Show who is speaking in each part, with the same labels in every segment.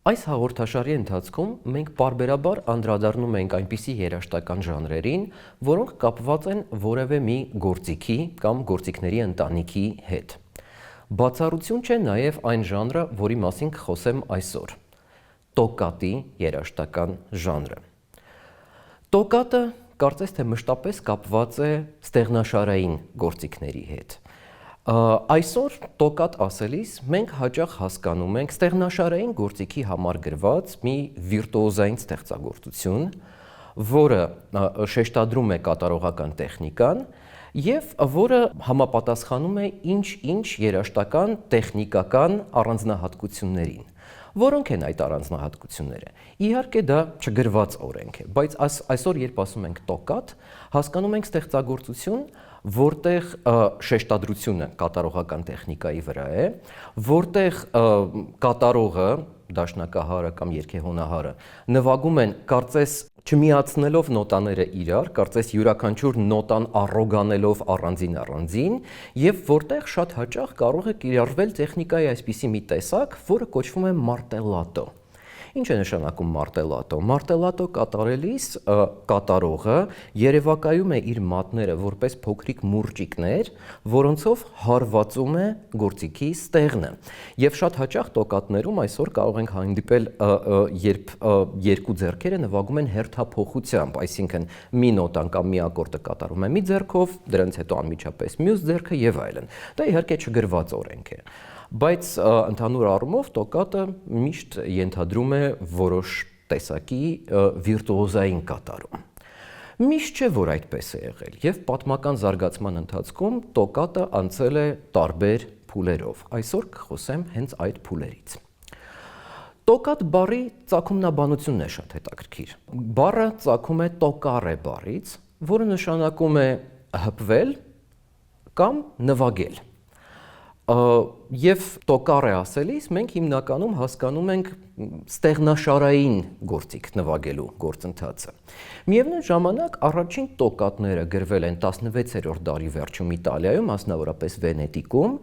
Speaker 1: Այս հաղորդաշարի ընթացքում մենք պարբերաբար անդրադառնում ենք այնպիսի երաժշտական ժանրերին, որոնք կապված են որևէ մի գործիքի կամ գործիքների ընտանիքի հետ։ Բացառություն չէ նաև այն ժանրը, որի մասին կխոսեմ այսօր՝ տոկատի երաժշտական ժանրը։ Տոկատը կարծես թե մշտապես կապված է ստեղնաշարային գործիքների հետ։ Այսօր տոկատ ասելիս մենք հաճախ հասկանում ենք ստեղնաշարային գործիքի համար գրված մի վիրտուոզային ստեղծագործություն, որը շեշտադրում է կատարողական տեխնիկան և որը համապատասխանում է ինչ-ինչ երաժշտական տեխնիկական առանձնահատկություններին։ Որոնք են այդ առանձնահատկությունները։ Իհարկե դա չգրված օրենք է, բայց այսօր երբ ասում ենք տոկատ, հասկանում ենք ստեղծագործություն, որտեղ շեշտադրությունը կատարողական տեխնիկայի վրա է, որտեղ կատարողը, դաշնակահարը կամ երգեհոնահարը նվագում են կարծես չմիացնելով նոտաները իրար, կարծես յուրաքանչյուր նոտան առոգանելով առանձին, և որտեղ շատ հաճախ կարող է կիրառվել տեխնիկայի այսպիսի մի տեսակ, որը կոչվում է մարտելատո։ Ինչ է նշանակում մարտելատո։ Մարտելատո կատարելիս կատարողը երևակայում է իր մատները որպես փոքրիկ մուրճիկներ, որոնցով հարվածում է գործիքի ստեղնը։ Եվ շատ հաճախ տոկատներում այսօր կարող ենք հանդիպել, երբ երկու ձեռքերը նվագում են հերթափոխությամբ, այսինքն մի նոտան կամ մի ակորդը կատարում է մի ձեռքով, դրանից հետո անմիջապես մյուս ձեռքը եւ այլն։ Դա իհարկե չգրված օրենք է։ Բայց ընդհանուր առումով տոկատը միշտ ենթադրում է որոշ տեսակի վիրտուոզային կատարում։ Միշտ չէ, որ այդպես է եղել, և պատմական զարգացման ընթացքում տոկատը անցել է տարբեր փուլերով։ Այսօր կխոսեմ հենց այդ փուլերից։ Տոկատ բառի ծագումնաբանությունն է շատ հետաքրքիր։ Բառը ծագում է տոկարե բառից, որը նշանակում է հպվել կամ նվագել։ Եվ տոկարե ասելիս մենք հիմնականում հասկանում ենք ստեղնաշարային գործիք նվագելու գործընթացը։ Միևնույն ժամանակ առաջին տոկատները գրվել են 16-րդ դարի վերջում Իտալիայում, մասնավորապես Վենետիկում,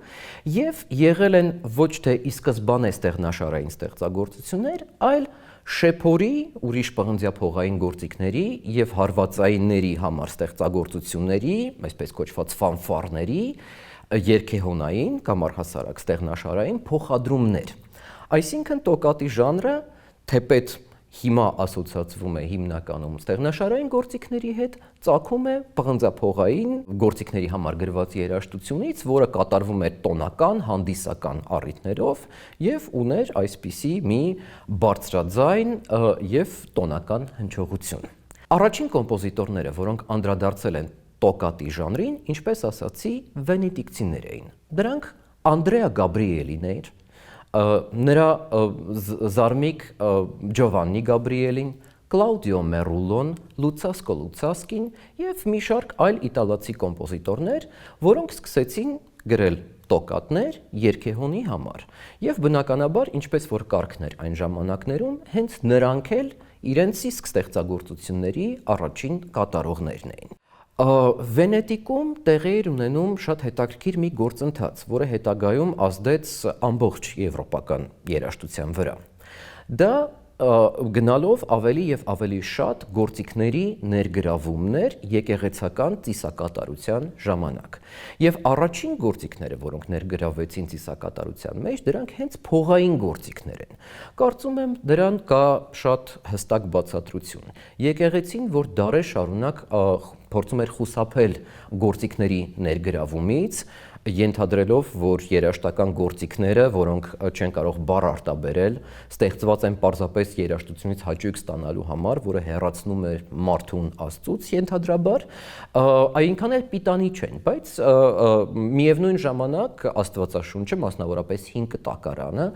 Speaker 1: և եղել են ոչ թե ի սկզբանե ստեղնաշարային ստեղծագործություններ, այլ շեփորի, ուրիշ պղնձյափողային գործիքների և հարվածայինների համար ստեղծագործությունների, այսպես կոչված ֆանֆարների, երգեհոնային կամ առհասարակ ստեղնաշարային փոխադրումներ։ Այսինքն տոկատի ժանրը, թեպետ հիմա ասոցացվում է հիմնականում ստեղնաշարային գործիքների հետ, ծագում է պղնձյափողային գործիքների համար գրված երաժշտությունից, որը կատարվում էր տոնական, հանդիսական առիթներով և ուներ այսպիսի մի բարձրաձայն և տոնական հնչողություն։ Առաջին կոմպոզիտորները, որոնք անդրադարձել են տոկատի ժանրին, ինչպես ասացի, վենետիկցիներ էին։ Դրանք Անդրեա Գաբրիելին էր, նրա զարմիկ Ջովաննի Գաբրիելին, Կլաուդիո Մերուլոն, Լուցասկո Լուցասկին և մի շարք այլ իտալացի կոմպոզիտորներ, որոնք սկսեցին գրել տոկատներ երգեհոնի համար։ Եվ բնականաբար, ինչպես որ կարգն էր այն ժամանակներում, հենց նրանք էլ իրենց իսկ ստեղծագործությունների առաջին կատարողներն էին։ Վենետիկում տեղի էր ունենում շատ հետաքրքիր մի գործընթաց, որը հետագայում ազդեց ամբողջ եվրոպական երաժշտության վրա։ Դա գնալով ավելի և ավելի շատ գործիքների ներգրավումն էր եկեղեցական ծիսակատարության ժամանակ։ Եվ առաջին գործիքները, որոնք ներգրավվեցին ծիսակատարության մեջ, դրանք հենց փողային գործիքներ են։ Կարծում եմ դրան կա շատ հստակ բացատրություն։ Եկեղեցին, որ դարեր շարունակ փորձում էր խուսափել գործիքների ներգրավումից, ենթադրելով, որ երաժշտական գործիքները, որոնք չեն կարող բառ արտաբերել, ստեղծված են պարզապես երաժշտությունից հաճույք ստանալու համար, որը հեռացնում է մարդուն Աստծուց, ենթադրաբար, այնքան էլ պիտանի չեն, բայց միևնույն ժամանակ Աստվածաշունչը, մասնավորապես հին կտակարանը,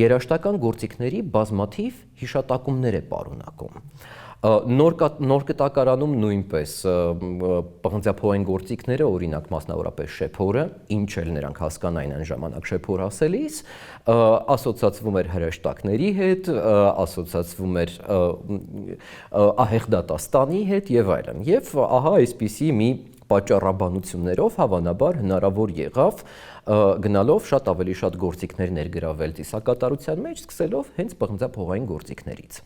Speaker 1: երաժշտական գործիքների բազմաթիվ հիշատակումներ է պարունակում։ Նոր կտակարանում նույնպես պղնձյափողային գործիքները, օրինակ մասնավորապես շեփորը, ինչ էլ նրանք հասկանային այն ժամանակ շեփոր ասելիս, ասոցացվում էր հրեշտակների հետ, ասոցացվում էր ահեղ դատաստանի հետ և այլն։ Եվ ահա այսպիսի մի պատճառաբանություններով հավանաբար հնարավոր եղավ գնալով շատ ավելի շատ գործիքներ ներգրավել ծիսակատարության մեջ, սկսելով հենց պղնձափողային գործիքներից։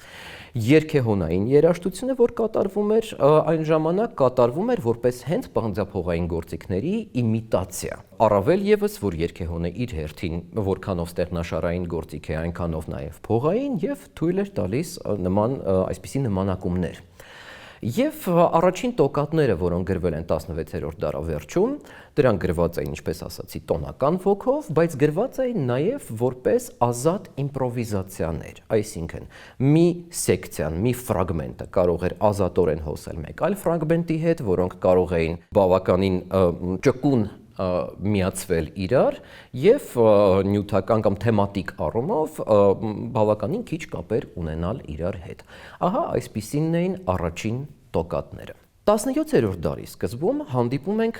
Speaker 1: Երգեհոնային երաժշտությունը, որ կատարվում էր այն ժամանակ, կատարվում էր որպես հենց պղնձափողային գործիքների իմիտացիա։ Առավել ևս, որ երգեհոնը իր հերթին որքանով ստեղնաշարային գործիք է, այնքանով նաև փողային եւ թույլ էր տալիս այսպիսի նմանակումներ։ Եվ առաջին տոկատները, որոնք գրվել են 16-րդ դարավերջում, դրանք գրված էին, ինչպես ասացի, տոնական ոգով, բայց գրված էին նաև որպես ազատ իմպրովիզացիաներ, այսինքն մի սեկցիան, մի ֆրագմենտը կարող էր ազատորեն հոսել մեկ այլ ֆրագմենտի հետ, որոնք կարող էին բավականին ճկուն միացվել իրար եւ նյութական կամ թեմատիկ առումով բավականին քիչ կապեր ունենալ իրար հետ։ Ահա այսպիսինն էին առաջին տոկատները։ 17-րդ դարի սկզբում հանդիպում ենք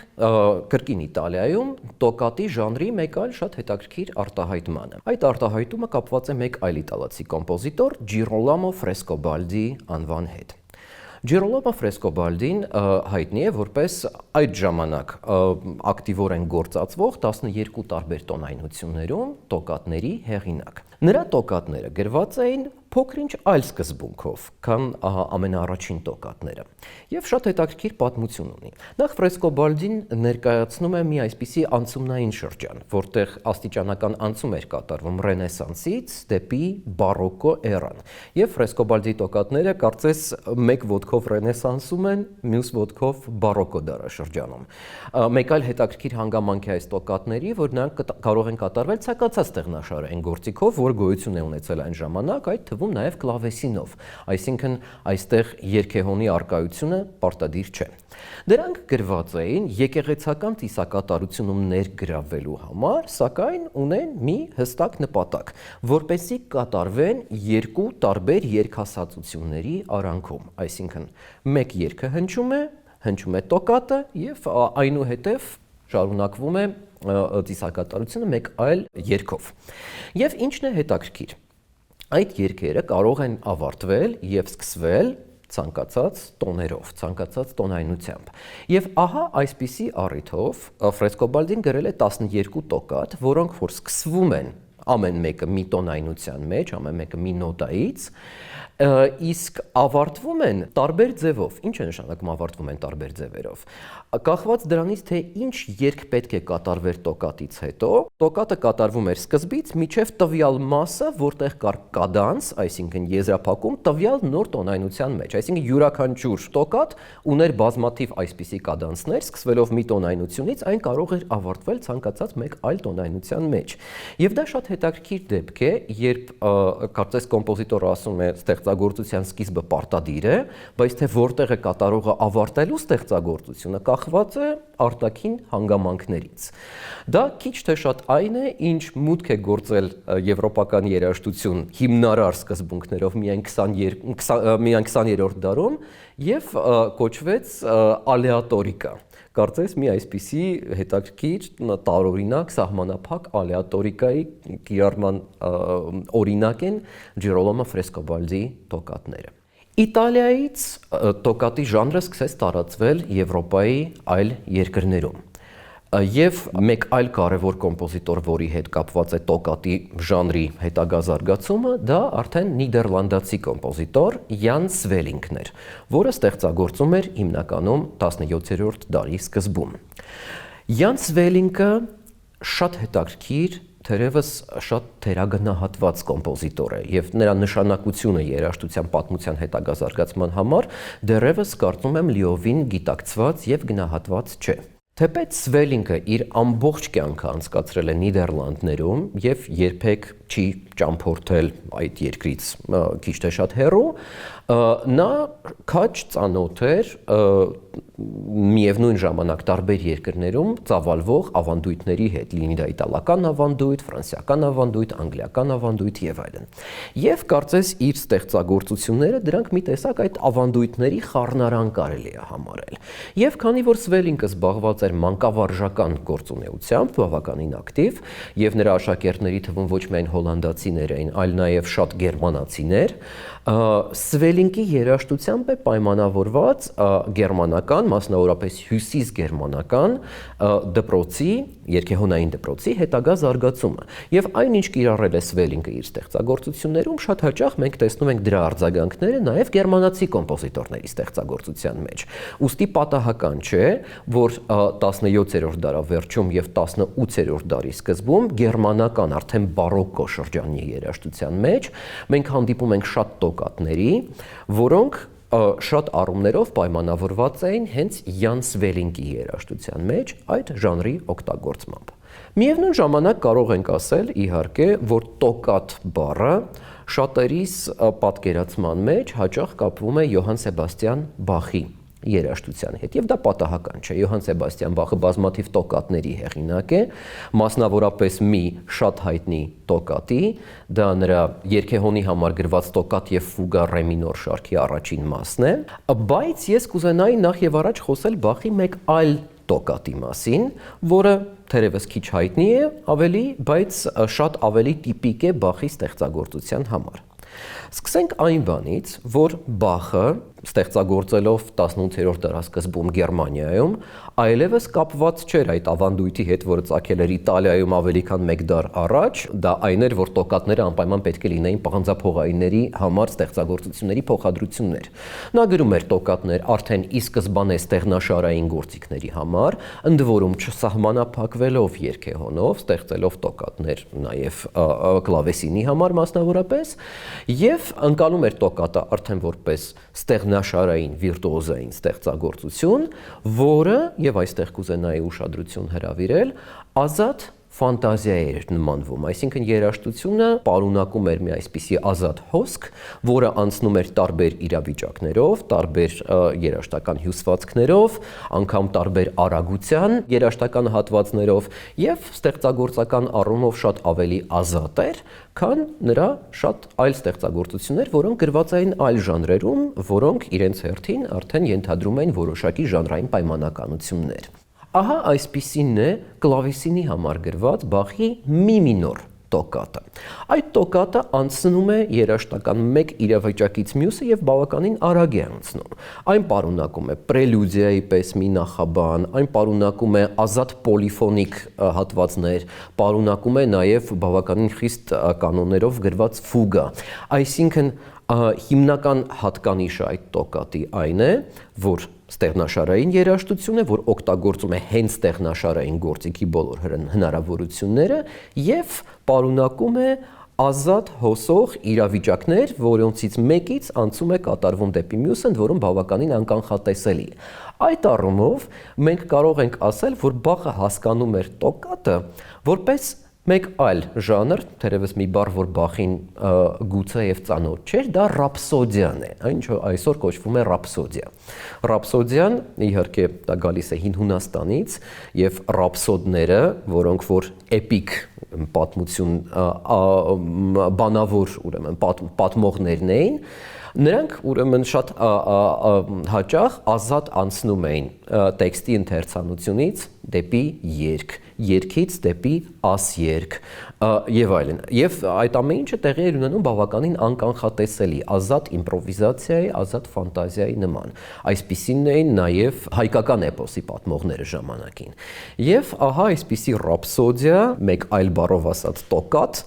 Speaker 1: կրկին Իտալիայում տոկատի ժանրի մեկ այլ շատ հետաքրքիր արտահայտմանը։ Այդ արտահայտումը կապված է մեկ այլ իտալացի կոմպոզիտոր Ջիրոլամո Ֆրեսկոբալդի անվան հետ։ Ջիրոլամո Ֆրեսկոբալդին հայտնի է որպես այդ ժամանակ ակտիվորեն գործածվող 12 տարբեր տոնայնություններում տոկատների հեղինակ։ Նրա տոկատները գրված էին փոքր-ինչ այլ սկզբունքով, քան ամենաառաջին տոկատները, եւ շատ հետաքրքիր պատմություն ունի։ Նախ Ֆրեսկոբալդին ներկայացնում է մի այսպիսի անցումնային շրջան, որտեղ աստիճանական անցում էր կատարվում Ռենեսանսից դեպի բարոկո էրան, եւ Ֆրեսկոբալդի տոկատները կարծես մեկ ոտքով Ռենեսանսում են, մյուս ոտքով բարոկո դարաշրջանում։ Մեկ այլ հետաքրքիր հանգամանք է այս տոկատների, որ նրանք կարող են կատարվել ցանկացած ստեղնաշարային գործիքով, որ գոյություն է ունեցել այն ժամանակ, այդ թվում նաև կլավեսինով, այսինքն այստեղ երգեհոնի արկայությունը պարտադիր չէ։ Դրանք գրված էին եկեղեցական ծիսակատարությունում ներգրավվելու համար, սակայն ունեն մի հստակ նպատակ, որպեսզի կատարվեն երկու տարբեր երգասացությունների արանքում, այսինքն մեկ երգը հնչում է տոկատը եւ այնուհետեւ շարունակվում է ծիսակատարությունը մեկ այլ երգով։ Եվ ինչն է հետաքրքիր։ Այդ երգերը կարող են ավարտվել եւ սկսվել ցանկացած տոներով, ցանկացած տոնայնությամբ։ Եվ ահա այսպիսի առիթով Ֆրեսկոբալդին գրել է 12 տոկատ, որոնք որ սկսվում են ամեն մեկը մի տոնայնության մեջ, ամեն մեկը մի նոտայից, իսկ ավարտվում են տարբեր ձևով։ Ինչ է նշանակում ավարտվում են տարբեր ձևերով։ Կախված դրանից, թե ինչ երգ պետք է կատարվեր տոկատից հետո, տոկատը կատարվում էր սկզբից մինչև տվյալ մասը, որտեղ կար կադանս, այսինքն եզրափակում տվյալ նոր տոնայնության մեջ, այսինքն յուրաքանչյուր տոկատ ուներ բազմաթիվ այսպիսի կադանսներ, սկսվելով մի տոնայնությունից, այն կարող էր ավարտվել ցանկացած մեկ այլ տոնայնության մեջ։ Եվ դա շատ հետաքրքիր դեպք է, երբ կարծես կոմպոզիտորը ասում է ստեղծագործության սկիզբը պարտադիր է, բայց թե որտեղ է կատարողը ավարտելու ստեղծագործությունը կախված է արտաքին հանգամանքներից։ Դա քիչ թե շատ այն է, ինչ մուտք է գործել եվրոպական երաժշտություն հիմնարար սկզբունքներով միայն 20-րդ դարում եւ կոչվեց ալեատորիկա։ Կարծես մի այսպիսի հետաքրքիր տարօրինակ սահմանափակ ալեատորիկայի կիրառման օրինակ են Ջիրոլամո Ֆրեսկոբալդի տոկատները։ Իտալիայից տոկատի ժանրը սկսեց տարածվել Եվրոպայի այլ երկրներում։ Եվ մեկ այլ կարևոր կոմպոզիտոր, որի հետ կապված է տոկատի ժանրի հետագա զարգացումը, դա արդեն նիդերլանդացի կոմպոզիտոր Յան Սվելինգն էր, որը ստեղծագործում էր հիմնականում 17-րդ դարի սկզբում։ Յան Սվելինգը շատ հետաքրքիր, թերևս շատ թերագնահատված կոմպոզիտոր է եւ նրա նշանակությունը երաժշտության պատմության հետագա զարգացման համար դեռևս կարծում եմ լիովին գիտակցված եւ գնահատված չէ։ Թեպետ Սվելինգը իր ամբողջ կյանքը անցկացրել է Նիդերլանդներում եւ երբեք չի ճամփորդել այդ երկրից քիչ թե շատ հեռու, նա քաչ ծանոթ էր միևնույն ժամանակ տարբեր երկրներում ծավալվող ավանդույթների հետ, լինի դա իտալական ավանդույթ, ֆրանսիական ավանդույթ, անգլիական ավանդույթ եւ այլն։ Եվ կարծես իր ստեղծագործությունները դրանք մի տեսակ այդ ավանդույթների խառնարան կարելի է համարել։ Եվ քանի որ Սվելինգը զբաղված էր մանկավարժական գործունեությամբ, բավականին ակտիվ, եւ նրա աշակերտների թվում ոչ միայն հոլանդացիներ էին, այլ նաեւ շատ գերմանացիներ, Սվելինգի երաժշտությամբ է պայմանավորված գերմանական գերմանական, մասնավորապես հյուսիս գերմանական դպրոցի, երգեհոնային դպրոցի հետագա զարգացումը։ Եվ այնինչ կիրառել է Սվելինգը իր ստեղծագործություններում, շատ հաճախ մենք տեսնում ենք դրա արձագանքները նաև գերմանացի կոմպոզիտորների ստեղծագործության մեջ։ Ուստի պատահական չէ, որ 17-րդ դարավերջում եւ 18-րդ դարի սկզբում գերմանական արդեն բարոկկո շրջանի երաժշտության մեջ մենք հանդիպում ենք շատ տոկատների, որոնք շատ առումներով պայմանավորված էին հենց Յան Սվելինգի երաժշտության մեջ այդ ժանրի օգտագործմամբ։ Միևնույն ժամանակ կարող ենք ասել, իհարկե, որ տոկատ բառը շատերիս պատկերացման մեջ հաճախ կապվում է Յոհան Սեբաստիան Բախի երաժշտության հետ, եւ դա պատահական չէ։ Յոհան Սեբաստիան Բախը բազմաթիվ տոկատների հեղինակ է, մասնավորապես մի շատ հայտնի տոկատի, դա նրա երգեհոնի համար գրված տոկատ եւ ֆուգա ռե մինոր շարքի առաջին մասն է, բայց ես կուզենայի նախ եւ առաջ խոսել Բախի մեկ այլ տոկատի մասին, որը թերևս քիչ հայտնի է ավելի, բայց շատ ավելի տիպիկ է Բախի ստեղծագործության համար։ Սկսենք այն բանից, որ Բախը ստեղծագործելով 18-րդ դարասկզբում Գերմանիայում այլևս կապված չէր այդ ավանդույթի հետ, որը ծագել էր Իտալիայում ավելի քան 1 դար առաջ, դա այն էր, որ տոկատները անպայման պետք է լինեին պղնձափողայինների համար ստեղծագործությունների փոխադրություններ։ Նա գրում էր տոկատներ արդեն ի սկզբանե ստեղնաշարային գործիքների համար, ընդ որում չսահմանափակվելով երգեհոնով, ստեղծելով տոկատներ նաև կլավեսինի համար մասնավորապես, եւ ընկալում էր տոկատը արդեն որպես ստեղնաշարային վիրտուոզային ստեղծագործություն, որը, եւ այստեղ կուզենայի ուշադրություն հրավիրել, ազատ ֆանտազիա էր նմանվում, այսինքն երաժշտությունը պարունակում էր մի այսպիսի ազատ հոսք, որը անցնում էր տարբեր իրավիճակներով, տարբեր երաժշտական հյուսվածքներով, անգամ տարբեր արագության երաժշտական հատվածներով եւ ստեղծագործական առումով շատ ավելի ազատ էր, քան նրա շատ այլ ստեղծագործություններ, որոնք գրված էին այլ ժանրերում, որոնք իրենց հերթին արդեն ենթադրում էին որոշակի ժանրային պայմանականություններ։ Ահա այսպիսինն է կլավեսինի համար գրված Բախի մի մինոր տոկատը։ Այդ տոկատը անցնում է երաժշտական մեկ իրավիճակից մյուսը եւ բավականին արագ է անցնում։ Այն պարունակում է պրելյուդիայի պես մի նախաբան, այն պարունակում է ազատ պոլիֆոնիկ հատվածներ, պարունակում է նաեւ բավականին խիստ կանոններով գրված ֆուգա։ Այսինքն հիմնական հատկանիշը այդ տոկատի այն է, որ ստեղնաշարային երաժշտություն է, որ օգտագործում է հենց ստեղնաշարային գործիքի բոլոր հնարավորությունները եւ պարունակում է ազատ հոսող իրավիճակներ, որոնցից մեկից անցում է կատարվում դեպի մյուսը, ընդ որում բավականին անկանխատեսելի։ Այդ առումով մենք կարող ենք ասել, որ Բախը հասկանում էր տոկատը որպես մեկ այլ ժանր, թերևս մի բառ, որ Բախին գուցե եւ ծանոթ չէր, դա ռապսոդիան է, այն ինչ այսօր կոչվում է ռապսոդիա։ Ռապսոդիան իհարկե դա գալիս է Հին Հունաստանից եւ ռապսոդները, որոնք որ էպիկ պատմություն բանավոր, ուրեմն պատմողներն էին, նրանք ուրեմն շատ հաճախ ազատ անցնում էին տեքստի ընթերցանությունից դեպի երգ, երգից դեպի ասերգ եւ այլն։ Եվ այդ ամեն ինչը տեղի էր ունենում բավականին անկանխատեսելի, ազատ իմպրովիզացիայի, ազատ ֆանտազիայի նման։ Այսպիսին էին նաեւ հայկական էպոսի պատմողները ժամանակին։ Եվ ահա այսպիսի ռապսոդիա, մեկ այլ բառով ասած տոկատ,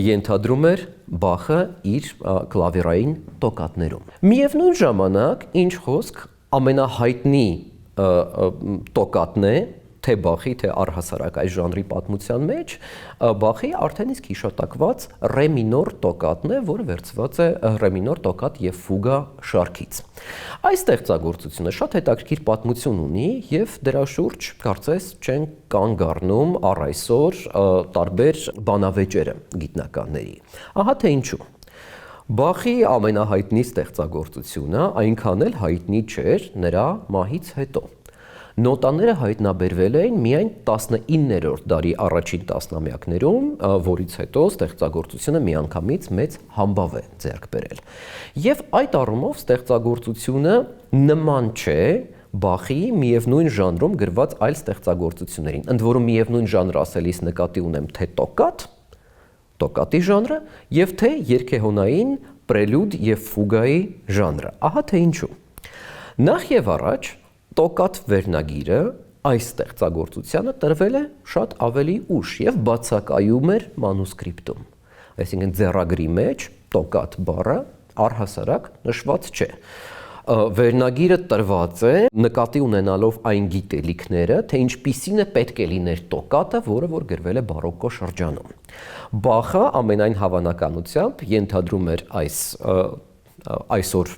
Speaker 1: ենթադրում էր Բախը իր կլավիրային տոկատներում։ Միևնույն ժամանակ, ինչ խոսք, ամենահայտնի տոկատն է, թե Բախի, թե առհասարակ այս ժանրի պատմության մեջ, Բախի արդեն իսկ հիշատակված ռե մինոր տոկատն է, որը վերցված է ռե մինոր տոկատ եւ ֆուգա շարքից։ Այս ստեղծագործությունը շատ հետաքրքիր պատմություն ունի եւ դրա շուրջ կարծես չեն կանգ առնում առ այսօր տարբեր բանավեճերը գիտնականների։ Ահա թե ինչու։ Բախի ամենահայտնի ստեղծագործությունը այնքան էլ հայտնի չէր նրա մահից հետո։ Նոտաները հայտնաբերվել էին միայն 19-րդ դարի առաջին տասնամյակներում, որից հետո ստեղծագործությունը միանգամից մեծ համբավ է ձեռք բերել։ Եվ այդ առումով ստեղծագործությունը նման չէ Բախի միևնույն ժանրում գրված այլ ստեղծագործություններին։ Ընդ որում միևնույն ժանր ասելիս նկատի ունեմ թե տոկատի ժանրը եւ թե երգեհոնային պրելյուդ եւ ֆուգայի ժանրը։ Ահա թե ինչու։ Նախ եւ առաջ տոկատ վերնագիրը այս ստեղծագործությանը տրվել է շատ ավելի ուշ եւ բացակայում էր մանուսկրիպտում։ Այսինքն ձեռագրի մեջ տոկատ բառը առհասարակ նշված չէ։ Վերնագիրը տրված է նկատի ունենալով այն գիտելիքները, թե ինչպիսին է պետք է լիներ տոկատը, որը որ գրվել է բարոկկո շրջանում։ Բախը ամենայն հավանականությամբ ենթադրում էր այսօր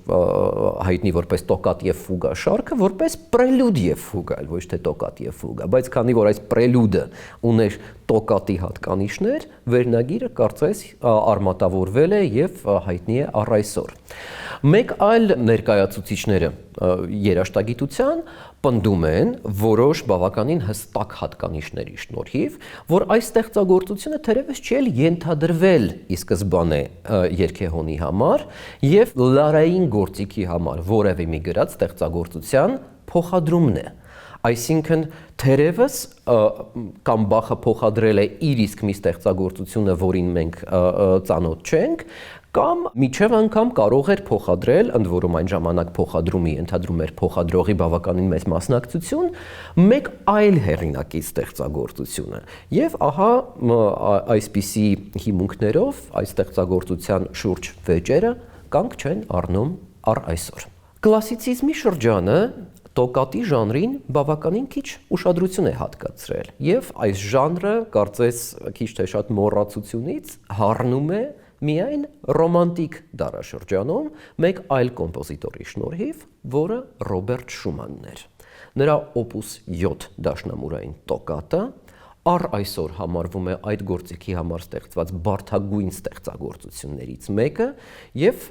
Speaker 1: հայտնի որպես տոկատ եւ ֆուգա շարքը, որպես պրելյուդ եւ ֆուգա, ոչ թե տոկատ եւ ֆուգա, բայց քանի որ այս պրելյուդը ուներ տոկատի հատկանիշներ, վերնագիրը կարծես արմատավորվել է եւ հայտնի է առ այսօր։ Մեկ այլ ներկայացուցիչները երաժշտագիտության պնդում են որոշ բավականին հստակ հատկանիշների շնորհիվ, որ այս ստեղծագործությունը թերևս չի էլ ենթադրվել ի սկզբանե երգեհոնի համար եւ լարային գործիքի համար որևէ մի գրած ստեղծագործության փոխադրումն է։ Այսինքն թերևս կամ Բախը փոխադրել է իր իսկ մի ստեղծագործությունը, որին մենք ծանոթ չենք, կամ միջև անգամ կարող էր փոխադրել, ընդ որում այն ժամանակ փոխադրումի ենթադրում էր փոխադրողի բավականին մեծ մասնակցություն, մեկ այլ հեղինակի ստեղծագործությունը։ Եվ ահա այսպիսի հիմունքներով այս ստեղծագործության շուրջ վեճերը կանգ չեն առնում առ այսօր։ Կլասիցիզմի շրջանը տոկատի ժանրին բավականին քիչ ուշադրություն է հատկացրել, եւ այս ժանրը կարծես քիչ թե շատ մոռացությունից հառնում է միայն ռոմանտիկ դարաշրջանում մեկ այլ կոմպոզիտորի շնորհիվ, որը Ռոբերտ Շումանն էր։ Նրա օպուս 7 դաշնամուրային տոկատը առ այսօր համարվում է այդ գործիքի համար ստեղծված բարդագույն ստեղծագործություններից մեկը եւ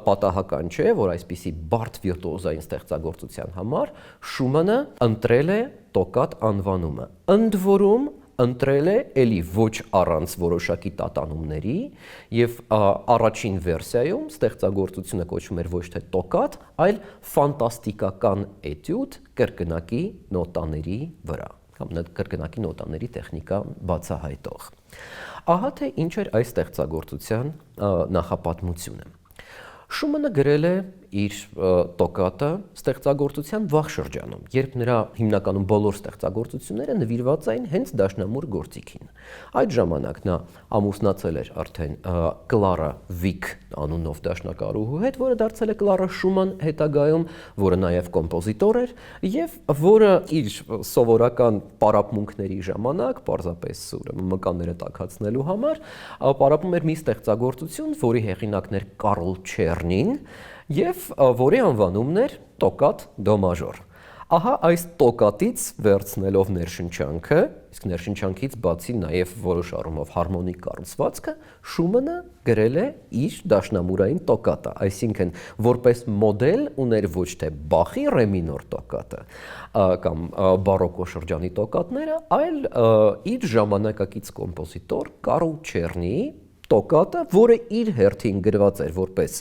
Speaker 1: պատահական չէ, որ այսպիսի բարդ վիրտուոզային ստեղծագործության համար Շումանը ընտրել է տոկատ անվանումը, ընդ որում ընտրել է էլի ոչ առանց որոշակի տատանումների եւ առաջին վերսիայում ստեղծագործությունը կոչվում էր ոչ թե տոկատ, այլ ֆանտաստիկական էտյուդ կրկնակի նոտաների վրա կամ կրկնակի նոտաների տեխնիկա բացահայտող։ Ահա թե ինչ էր այս ստեղծագործության նախապատմությունը։ Շումանը գրել է իր տոկատը ստեղծագործության վաղ շրջանում, երբ նրա հիմնականում բոլոր ստեղծագործությունները նվիրված էին հենց դաշնամուր գործիքին։ Այդ ժամանակ նա ամուսնացել էր արդեն Կլարա Վիկ անունով դաշնակարուհու հետ, որը դարձել է Կլարա Շուման հետագայում, որը նաև կոմպոզիտոր էր եւ որը իր սովորական պարապմունքների ժամանակ, պարզապես մկանները տաքացնելու համար, պարապում էր մի ստեղծագործություն, որի հեղինակն էր Կարլ Չեռնին, եւ որի անվանումն էր տոկատ դո մաժոր։ Ահա այս տոկատից վերցնելով ներշնչանքը, իսկ ներշնչանքից բացի նաև որոշ առումով հարմոնիկ կառուցվածքը, Շումանը գրել է իր դաշնամուրային տոկատը, այսինքն որպես մոդել ուներ ոչ թե Բախի ռե մինոր տոկատը կամ բարոկկո շրջանի տոկատները, այլ իր ժամանակակից կոմպոզիտոր Կարլ Չեռնիի տոկատը, որը իր հերթին գրված էր որպես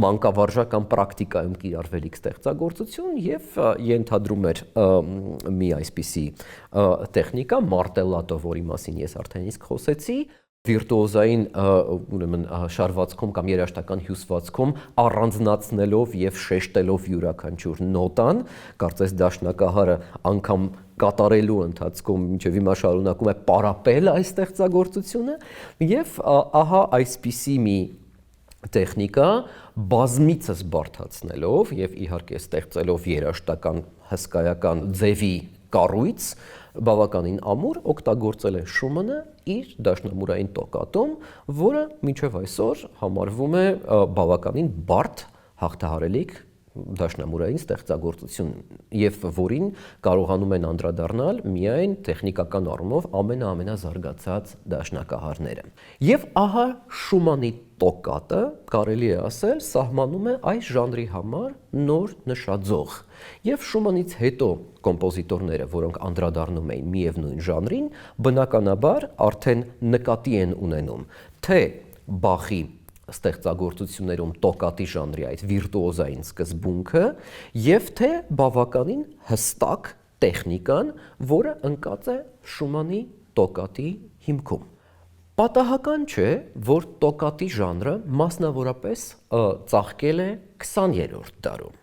Speaker 1: մանկավարժական պրակտիկայում կիրառվելիք ստեղծագործություն եւ ենթադրում էր մի այսպիսի տեխնիկա մարտելատո, որի մասին ես արդեն իսկ խոսեցի, վիրտուոզային ուրեմն շարվածքում կամ երաժշտական հյուսվածքում առանձնացնելով եւ շեշտելով յուրաքանչյուր նոտան, կարծես դաշնակահարը անգամ կատարելու ընթացքում մինչև հիմա շարունակում է պարապել այս ստեղծագործությունը եւ ահա այսպիսի մի տեխնիկա բազմիցս բարդացնելով եւ իհարկե ստեղծելով երաժշտական հսկայական ձևի կառույց բավականին ամուր օգտագործել է Շումանը իր դաշնամուրային տոկատում, որը մինչև այսօր համարվում է բավականին բարդ հաղթահարելիք դաշնամուրային ստեղծագործություն եւ որին կարողանում են անդրադառնալ միայն տեխնիկական առումով ամենազարգացած դաշնակահարները։ Եվ ահա Շումանի տոկատը, կարելի է ասել, սահմանում է այս ժանրի համար նոր նշաձող։ Եվ Շումանից հետո կոմպոզիտորները, որոնք անդրադառնում էին միևնույն ժանրին, բնականաբար արդեն նկատի են ունենում, թե Բախի ստեղծագործություններում տոկատի ժանրի այդ վիրտուոզային սկզբունքը եւ թե բավականին հստակ տեխնիկան, որը ընկած է Շումանի տոկատի հիմքում։ Պատահական չէ, որ տոկատի ժանրը մասնավորապես ծաղկել է 20-րդ դարում։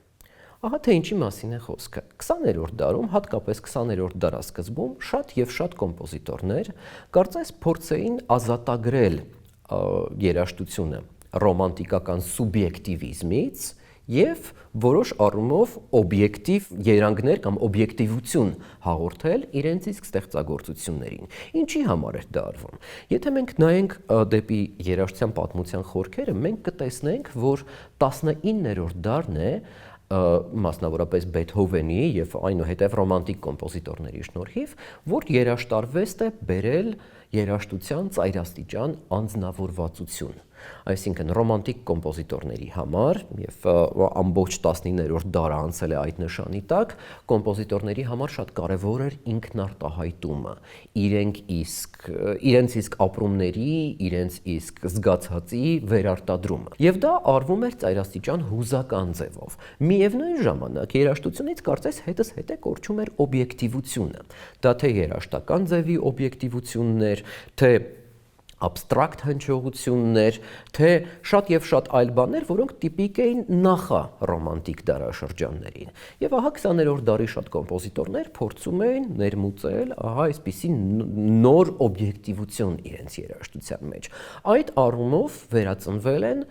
Speaker 1: Ահա թե ինչի մասին է խոսքը։ 20-րդ դարում, հատկապես 20-րդ դարասկզբում շատ եւ շատ կոմպոզիտորներ կարծես փորձեին ազատագրել երաժշտությունը ռոմանտիկական սուբյեկտիվիզմից եւ որոշ առումով օբյեկտիվ երանգներ կամ օբյեկտիվություն հաղորդել իրենց իսկ ստեղծագործություններին։ Ինչի համար էր դա արվում։ Եթե մենք նայենք դեպի երաժշտության պատմության խորքերը, մենք կտեսնենք, որ 19-րդ դարն է մասնավորապես Բեթհովենի եւ այնուհետեւ ռոմանտիկ կոմպոզիտորների շնորհիվ, որ երաժշտարվեստ է բերել երաժշտության ծայրաստիճան անձնավորվածություն։ Այսինքն ռոմանտիկ կոմպոզիտորների համար եւ ամբողջ 19-րդ դարը անցել է այդ նշանի տակ, կոմպոզիտորների համար շատ կարեւոր էր ինքնարտահայտումը, իրենց իսկ ապրումների, իրենց իսկ զգացածի վերարտադրումը։ Եվ դա արվում էր ծայրաստիճան հուզական ձևով։ Միևնույն ժամանակ երաժշտությունից կարծես հետս հետ է կորչում էր օբյեկտիվությունը։ Դա թե երաժշտական ձևի օբյեկտիվություններ, թե абստրակտ հնչողություններ, թե շատ եւ շատ այլ բաներ, որոնք տիպիկ էին նախա ռոմանտիկ դարաշրջաններին։ Եվ ահա 20-րդ դարի շատ կոմպոզիտորներ փորձում էին ներմուծել ահա այսպիսի նոր օբյեկտիվություն իրենց երաժշտության մեջ։ Այդ առումով վերածնվել են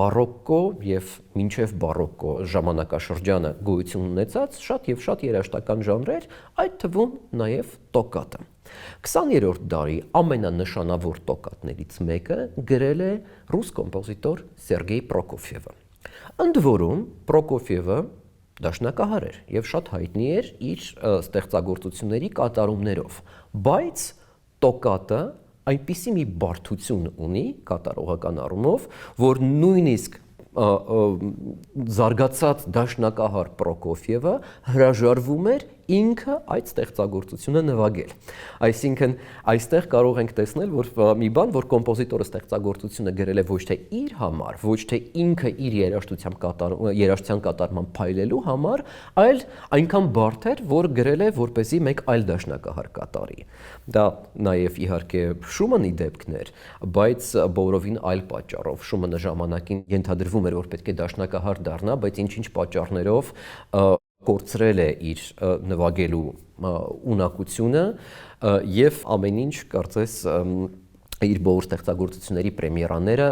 Speaker 1: բարոկկո եւ մինչեւ բարոկկո ժամանակաշրջանը գոյություն ունեցած շատ եւ շատ երաժշտական ժանրեր, այդ թվում նաեւ տոկատը։ 20-րդ դարի ամենանշանավոր տոկատներից մեկը գրել է ռուս կոմպոզիտոր Սերգեյ Պրոկոֆիևը։ Ընդ որում Պրոկոֆիևը դաշնակահար էր եւ շատ հայտնի էր իր ստեղծագործությունների կատարումներով, բայց տոկատը այնպիսի մի բարդություն ունի կատարողական առումով, որ նույնիսկ զարգացած դաշնակահար Պրոկոֆիևը հրաժարվում էր ինքը այդ ստեղծագործությունը նվագել։ Այսինքն այստեղ կարող ենք տեսնել, որ մի բան, որ կոմպոզիտորը ստեղծագործությունը գրել է ոչ թե իր համար, ոչ թե ինքը իր երաժշտության կատարման փայլելու համար, այլ այնքան բարդ էր, որ գրել է որպեսզի մեկ այլ դաշնակահար կատարի։ Դա նաև իհարկե Շումանի դեպքն էր, բայց բոլորովին այլ պատճառով։ Շումանը ժամանակին ենթադրվում էր, որ պետք է դաշնակահար դառնա, բայց ինչ-ինչ պատճառներով կորցրել է իր նվագելու ունակությունը եւ ամեն ինչ կարծես իր բոլոր ստեղծագործությունների պրեմիերաները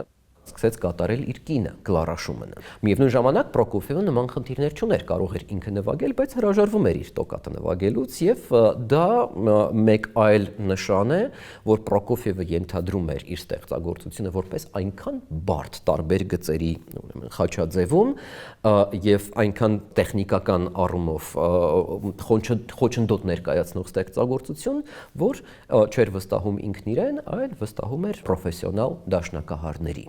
Speaker 1: սկսեց կատարել իր կինը Կլարա Շումանը։ Միևնույն ժամանակ Պրոկոֆիևը նման խնդիրներ չուներ, կարող էր ինքը նվագել, բայց հրաժարվում էր իր տոկատը նվագելուց եւ դա մեկ այլ նշան է, որ Պրոկոֆիևը ենթադրում էր իր ստեղծագործությունը որպես այնքան բարդ տարբեր գծերի, ուրեմն խաչաձևում եւ այնքան տեխնիկական առումով խոչընդոտ ներկայացնող ստեղծագործություն, որ չէր վստահում ինքն իրեն, այլ վստահում էր պրոֆեսիոնալ դաշնակահարների։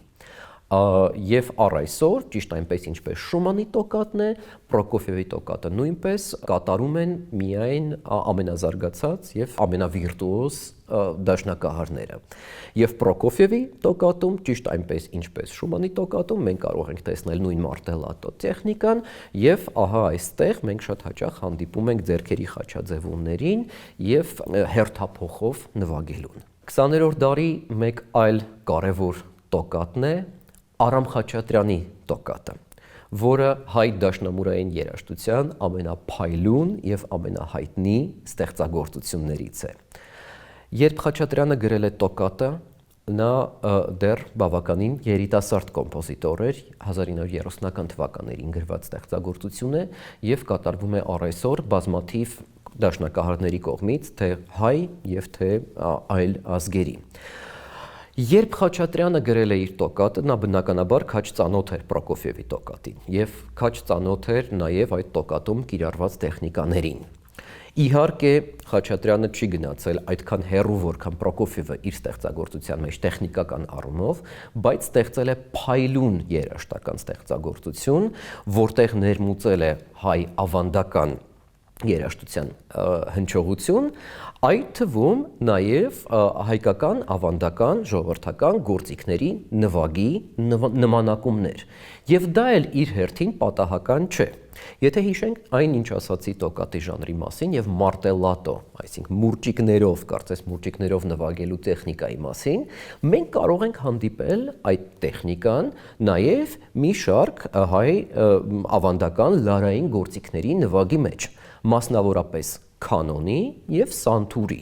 Speaker 1: Եվ առ այսօր, ճիշտ այնպես ինչպես Շումանի տոկատն է, Պրոկոֆիևի տոկատը նույնպես կատարում են միայն ամենազարգացած եւ ամենավիրտուոզ դաշնակահարները։ Եվ Պրոկոֆիևի տոկատում, ճիշտ այնպես ինչպես Շումանի տոկատում, մենք կարող ենք տեսնել նույն մարտելատո տեխնիկան եւ ահա այստեղ մենք շատ հաճախ հանդիպում ենք ձեռքերի խաչաձևումներին եւ հերթափոխով նվագելուն։ 20-րդ դարի մեկ այլ կարևոր տոկատն է Արամ Խաչատրյանի տոկատը, որը հայ դաշնամուրային երաժշտության ամենափայլուն եւ ամենահայտնի ստեղծագործություններից է։ Երբ Խաչատրյանը գրել է տոկատը, նա դեռ բավականին երիտասարդ կոմպոզիտոր էր, 1930-ական թվականներին գրված ստեղծագործություն է եւ կատարվում է առ այսօր բազմաթիվ դաշնակահարների կողմից, թե հայ եւ թե այլ ազգերի։ Երբ Խաչատրյանը գրել է իր տոկատը, նա բնականաբար քաչ ծանոթ էր Պրոկոֆիևի տոկատին եւ քաչ ծանոթ էր նաեւ այդ տոկատում կիրառված տեխնիկաներին։ Իհարկե Խաչատրյանը չի գնացել այդքան հեռու, որքան Պրոկոֆիևը իր ստեղծագործության մեջ տեխնիկական առումով, բայց ստեղծել է փայլուն երաժշտական ստեղծագործություն, որտեղ ներմուծել է հայ ավանդական երաժշտության հնչողություն, այդ թվում նաև հայկական ավանդական ժողովրդական գործիքների նվագի նմանակումներ։ Եվ դա էլ իր հերթին պատահական չէ։ Եթե հիշենք այն, ինչ ասացի տոկատի ժանրի մասին եւ մարտելատո, այսինքն մուրճիկներով, կարծես մուրճիկներով նվագելու տեխնիկայի մասին, մենք կարող ենք հանդիպել այդ տեխնիկան նաև մի շարք հայ ավանդական լարային գործիքների նվագի մեջ, մասնավորապես կանոնի եւ սանթուրի։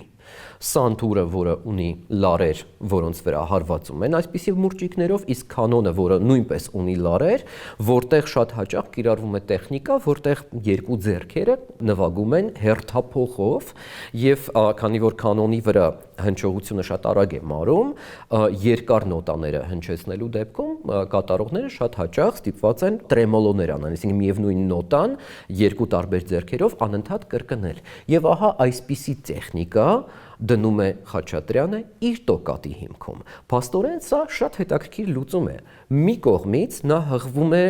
Speaker 1: Սանթուրը, որը ունի լարեր, որոնց վրա հարվածում են այսպիսի մուրճիկներով, իսկ կանոնը, որը նույնպես ունի լարեր, որտեղ շատ հաճախ կիրառվում է տեխնիկա, որտեղ երկու ձեռքերը նվագում են հերթափոխով եւ քանի որ կանոնի վրա հնչողությունը շատ արագ է մարում, երկար նոտաները հնչեցնելու դեպքում կատարողները շատ հաճախ ստիպված են տրեմոլոներ անեն, այսինքն միևնույն նոտան երկու տարբեր ձեռքերով անընդհատ կրկնել։ Եվ ահա այսպիսի տեխնիկա դնում է Խաչատրյանը իր տոկատի հիմքում։ Փաստորեն սա շատ հետաքրքիր լուծում է։ Մի կողմից նա հղվում է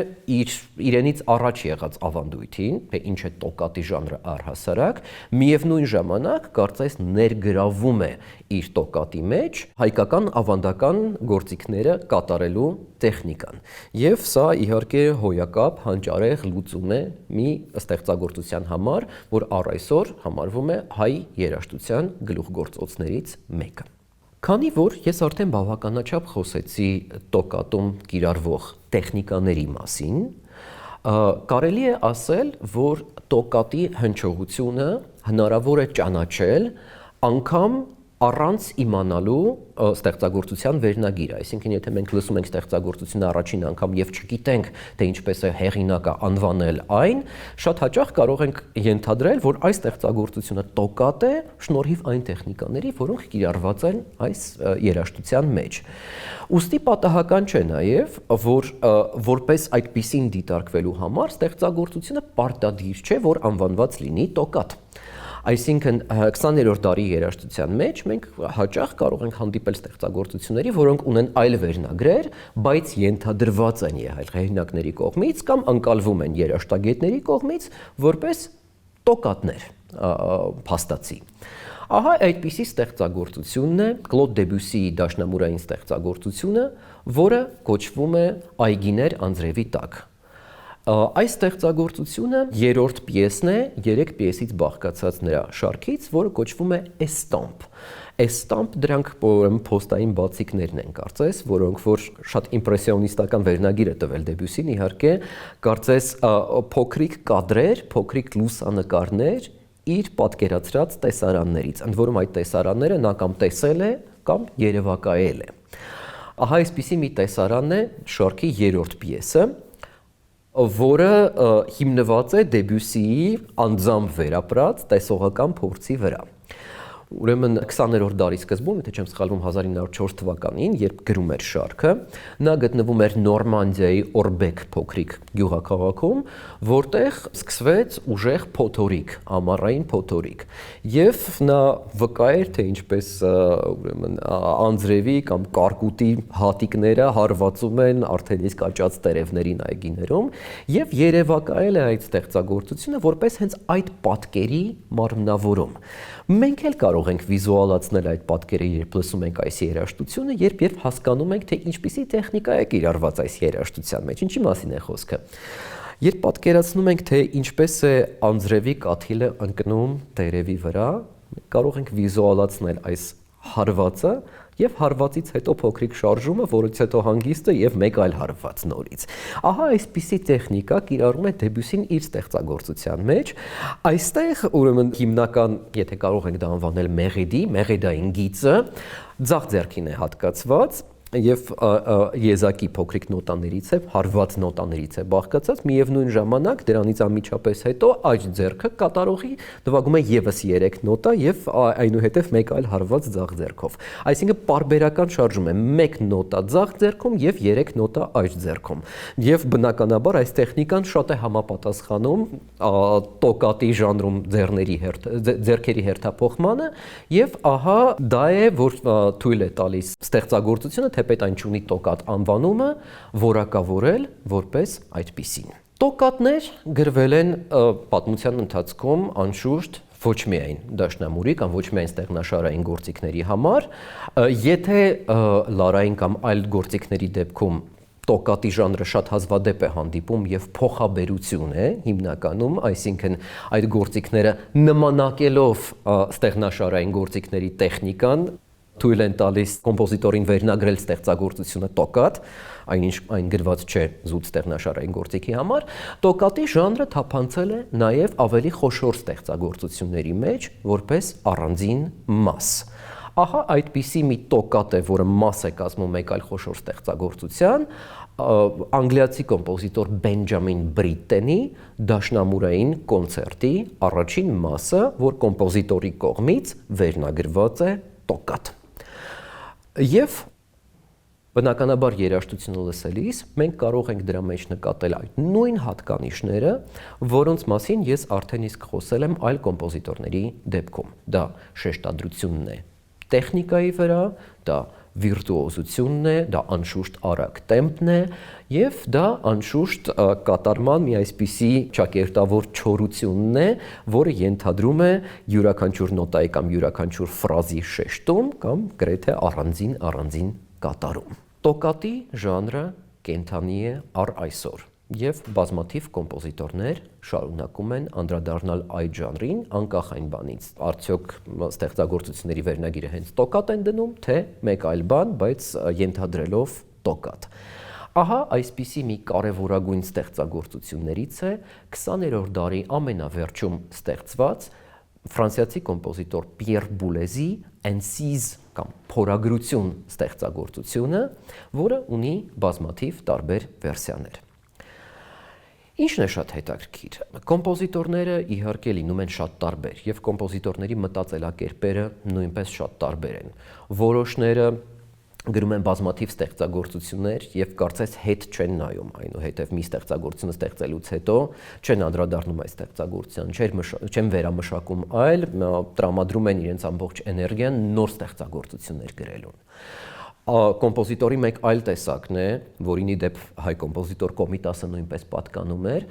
Speaker 1: իրենից առաջ եղած ավանդույթին, թե ինչ է տոկատի ժանրը առհասարակ, միևնույն ժամանակ կարծես ներգրավում է իր տոկատի մեջ հայկական ավանդական գործիքները կատարելու տեխնիկան։ Եվ սա իհարկե հոյակապ հանճարեղ լուծում է մի ստեղծագործության համար, որ առ այսօր համարվում է հայ երաժշտության գլուխգործոցներից մեկը։ Քանի որ ես արդեն բավականաչափ խոսեցի տոկատում կիրառվող տեխնիկաների մասին, կարելի է ասել, որ տոկատի հնչողությունը հնարավոր է ճանաչել անգամ առանց իմանալու ստեղծագործության վերնագիրը, այսինքն եթե մենք լսում ենք ստեղծագործությունը առաջին անգամ եւ չգիտենք, թե ինչպես է հեղինակը անվանել այն, շատ հաճախ կարող ենք ենթադրել, որ այս ստեղծագործությունը տոկատ է շնորհիվ այն տեխնիկաների, որոնք կիրառված են այս երաժշտության մեջ։ Ուստի պատահական չէ նաև, որ որպես այդպիսին դիտարկվելու համար ստեղծագործությունը պարտադիր չէ, որ անվանված լինի տոկատ։ Այսինքն 20-րդ դարի երաժշտության մեջ մենք հաճախ կարող ենք հանդիպել ստեղծագործությունների, որոնք ունեն այլ վերնագրեր, բայց ենթադրված են եղել հեղինակների կողմից կամ ընկալվում են երաժշտագետների կողմից որպես տոկատներ փաստացի։ Ահա այդպիսի ստեղծագործությունն է Կլոդ Դեբյուսիի դաշնամուրային ստեղծագործությունը, որը կոչվում է Այգիներ անձրևի տակ։ Այս ստեղծագործությունը երրորդ պիեսն է 3 պիեսից բաղկացած նրա շարքից, որը կոչվում է Էստամպ։ Էստամպ դրանք փոստային բացիկներն են, կարծես, որոնք որ շատ իմպրեսիոնիստական վերնագիր է տվել Դեբյուսին, իհարկե, կարծես փոքրիկ կադրեր, փոքրիկ լուսանկարներ իր պատկերացրած տեսարաններից, ընդ որում այդ տեսարանները նա կամ տեսել է, կամ երևակայել է։ Ահա այսպիսի մի տեսարանն է շարքի երրորդ պիեսը, որը հիմնված է Դեբյուսիի անձամբ վերապրած տեսողական փորձի վրա։ Ուրեմն 20-րդ դարի սկզբում, եթե չեմ սխալվում 1904 թվականին, երբ գրում էր շարքը, նա գտնվում էր Նորմանդիայի Օրբեկ փոքրիկ գյուղաքաղաքում, որտեղ սկսվեց ուժեղ փոթորիկ, ամառային փոթորիկ, եւ նա վկա էր, թե ինչպես ուրեմն անձրևի կամ կարկուտի հատիկները հարվածում են արդեն իսկ աճած տերևներին այգիներում, եւ երևակայել է այդ ստեղծագործությունը որպես հենց այդ պատկերի մարմնավորում։ Մենք էլ կարող ենք վիզուալացնել այդ պատկերը, երբ լսում ենք այս երաժշտությունը, երբ հասկանում ենք, թե ինչպիսի տեխնիկա է կիրառված այս երաժշտության մեջ, ինչի մասին է խոսքը։ Երբ պատկերացնում ենք, թե ինչպես է անձրևի կաթիլը ընկնում տերևի վրա, կարող ենք վիզուալացնել այս հարվածը եւ հարվածից հետո փոքրիկ շարժումը, որից հետո հանգիստը եւ մեկ այլ հարված նորից։ Ահա այսպիսի տեխնիկա կիրառում է Դեբյուսին իր ստեղծագործության մեջ։ Այստեղ ուրեմն հիմնական, եթե կարող ենք դա անվանել մեղեդային գիծը, ձախ ձեռքին է հատկացված եւ եզակի փոքրիկ նոտաներից է, հարված նոտաներից է բաղկացած, միևնույն ժամանակ դրանից անմիջապես հետո աջ ձեռքը կատարողի նվագում է եւս 3 նոտա եւ այնուհետեւ մեկ այլ հարված ձախ ձեռքով։ Այսինքն պարբերական շարժում է 1 նոտա ձախ ձեռքում եւ 3 նոտա աջ ձեռքում։ Եվ բնականաբար այս տեխնիկան շատ է համապատասխանում տոկատի ժանրում ձեռքերի հերթափոխմանը եւ ահա դա է, որ թույլ է տալիս ստեղծագործությունը թեպետ այն չունի տոկատ անվանումը, որակավորել որպես այդպիսին։ Տոկատներ գրվել են պատմության ընթացքում անշուշտ ոչ միայն դաշնամուրի կամ ոչ միայն ստեղնաշարային գործիքների համար, եթե լարային կամ այլ գործիքների դեպքում տոկատի ժանրը շատ հազվադեպ է հանդիպում եւ փոխաբերություն է հիմնականում, այսինքն այդ գործիքները նմանակելով ստեղնաշարային գործիքների տեխնիկան թույլ են տալիս կոմպոզիտորին վերնագրել ստեղծագործությունը տոկատ, այն գրված չէ զուտ ստեղնաշարային գործիքի համար, տոկատի ժանրը թափանցել է նաև ավելի խոշոր ստեղծագործությունների մեջ, որպես առանձին մաս։ Ահա այդպիսի մի տոկատ է, որը մաս է կազմում մեկ այլ խոշոր ստեղծագործության, անգլիացի կոմպոզիտոր Բենջամին Բրիտենի դաշնամուրային կոնցերտի առաջին մասը, որ կոմպոզիտորի կողմից վերնագրված է տոկատ։ Եվ բնականաբար երաժշտությունը լսելիս մենք կարող ենք դրա մեջ նկատել այդ նույն հատկանիշները, որոնց մասին ես արդեն իսկ խոսել եմ այլ կոմպոզիտորների դեպքում։ Դա շեշտադրությունն է տեխնիկայի վրա, դա վիրտուոզությունն է, դա անշուշտ արագ տեմպն է եւ դա անշուշտ կատարման մի այսպիսի ճակերտավոր չորությունն է, որը ենթադրում է յուրաքանչյուր նոտայի կամ յուրաքանչյուր ֆրազի շեշտում կամ գրեթե առանձին կատարում։ Տոկատի ժանրը կենդանի է առ այսօր եւ բազմաթիվ կոմպոզիտորներ շարունակում են անդրադառնալ այդ ժանրին, անկախ այն բանից, արդյոք ստեղծագործությունների վերնագիրը հենց տոկատ են դնում, թե մեկ այլ բան, բայց ենթադրելով տոկատ։ Ահա այսպիսի մի կարևորագույն ստեղծագործություններից է 20-րդ դարի ամենավերջում ստեղծված ֆրանսիացի կոմպոզիտոր Պիեր Բուլեզի Էնսիզ կամ փորագրություն ստեղծագործությունը, որը ունի բազմաթիվ տարբեր վերսիաներ։ Ինչն է շատ հետաքրքիր։ Կոմպոզիտորները իհարկե լինում են շատ տարբեր եւ կոմպոզիտորների մտածելակերպերը նույնպես շատ տարբեր են։ Որոշները գրում են բազմաթիվ ստեղծագործություններ եւ կարծես հետ չեն նայում, այնուհետեւ մի ստեղծագործությունը ստեղծելուց հետո չեն անդրադառնում այդ ստեղծագործության, չեն վերամշակում այլ, տրամադրում են իրենց ամբողջ էներգիան նոր ստեղծագործություններ գրելուն։ Կոմպոզիտորի մեկ այլ տեսակն է, որին ի դեպ հայ կոմպոզիտոր կոմիտասը նույնպես պատկանում էր,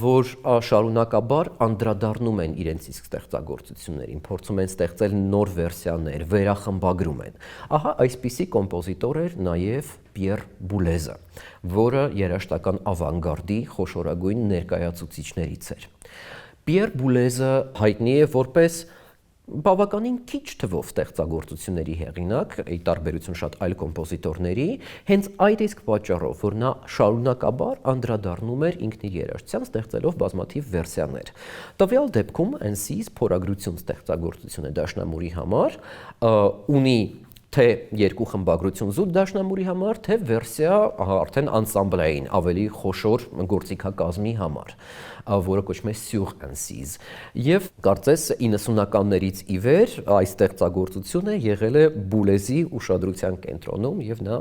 Speaker 1: որ շարունակաբար անդրադառնում են իրենց իսկ ստեղծագործություններին, փորձում են ստեղծել նոր վերսիաներ, վերախմբագրում են։ Ահա այսպիսի կոմպոզիտոր էր նաև Պիեր Բուլեզը, որը երաժշտական ավանգարդի խոշորագույն ներկայացուցիչներից էր։ Պիեր Բուլեզը հայտնի է որպես բավականին քիչ թվով ստեղծագործությունների հեղինակ, ի տարբերություն շատ այլ կոմպոզիտորների, հենց այդ իսկ պատճառով, որ նա շարունակաբար անդրադառնում էր ինքն իր երաժշտության, ստեղծելով բազմաթիվ վերսիաներ։ Տվյալ դեպքում Էնսիզ փորագրություն ստեղծագործությունը դաշնամուրի համար ունի թե երկու խմբագրություն զուտ դաշնամուրի համար, թե վերսիա արդեն անսամբլային, ավելի խոշոր գործիքակազմի համար, որը կոչվում է Sur Énsiz։ Եվ կարծես 90-ականներից ի վեր այս ստեղծագործությունը եղել է Բուլեզի ուշադրության կենտրոնում եւ նա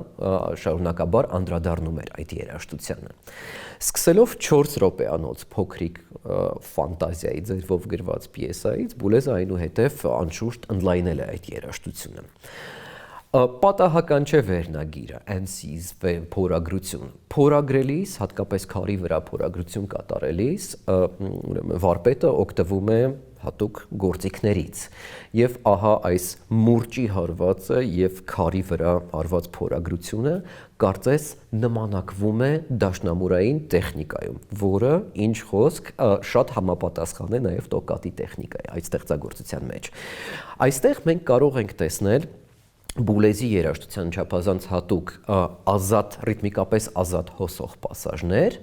Speaker 1: շարունակաբար անդրադառնում էր այդ երաժշտությանը։ Սկսելով 4 րոպեանոց փոքրիկ ֆանտազիայի ձևով գրված պիեսայից, Բուլեզը այնուհետև անշուշտ ընդլայնել է այդ երաժշտությունը։ Պատահական չէ վերնագիրը, Énsiz փորագրություն։ Փորագրելիս, հատկապես քարի վրա փորագրություն կատարելիս, ուրեմն վարպետը օգտվում է հատուկ գործիքներից եւ ահա այս մուրճի հարվածը եւ քարի վրա հարված փորագրությունը կարծես նմանակվում է դաշնամուրային տեխնիկայում, որը ինչ խոսք շատ համապատասխան է նաեւ տոկատի տեխնիկայի այդ ստեղծագործության մեջ։ Այստեղ մենք կարող ենք տեսնել Բուլեզի երաժշտության չափազանց հատուկ ռիթմիկապես ազատ հոսող պասաժներ,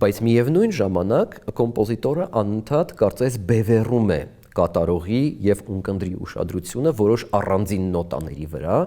Speaker 1: բայց միևնույն ժամանակ կոմպոզիտորը անընդհատ կարծես բևեռում է կատարողի եւ ունկնդրի ուշադրությունը որոշ առանձին նոտաների վրա,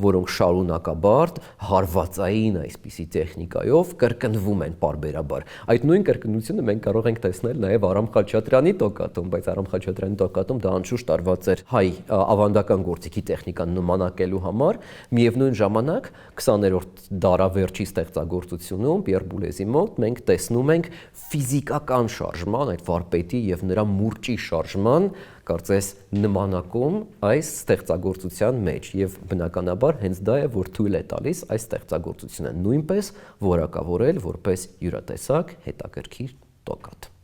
Speaker 1: որոնք շարունակաբար հարվածային այսպիսի տեխնիկայով կրկնվում են պարբերաբար։ Այդ նույն կրկնությունը մենք կարող ենք տեսնել նաեւ Արամ Խաչատրյանի տոկատում, բայց Արամ Խաչատրյանի տոկատում դա անշուշտ արված էր հայ ավանդական գործիքի տեխնիկան նմանակելու համար, միևնույն ժամանակ 20-րդ դարավերջի ստեղծագործությունում Պիեր Բուլեզի մոտ մենք տեսնում ենք ֆիզիկական շարժման, այդ վարպետի եւ նրա մուրճի շարժման կարծես նմանակում այս ստեղծագործության մեջ եւ բնականաբար հենց դա է, որ թույլ է տալիս այս ստեղծագործությունը նույնպես որակավորել որպես յուրատեսակ հետաքրքիր տոկատ։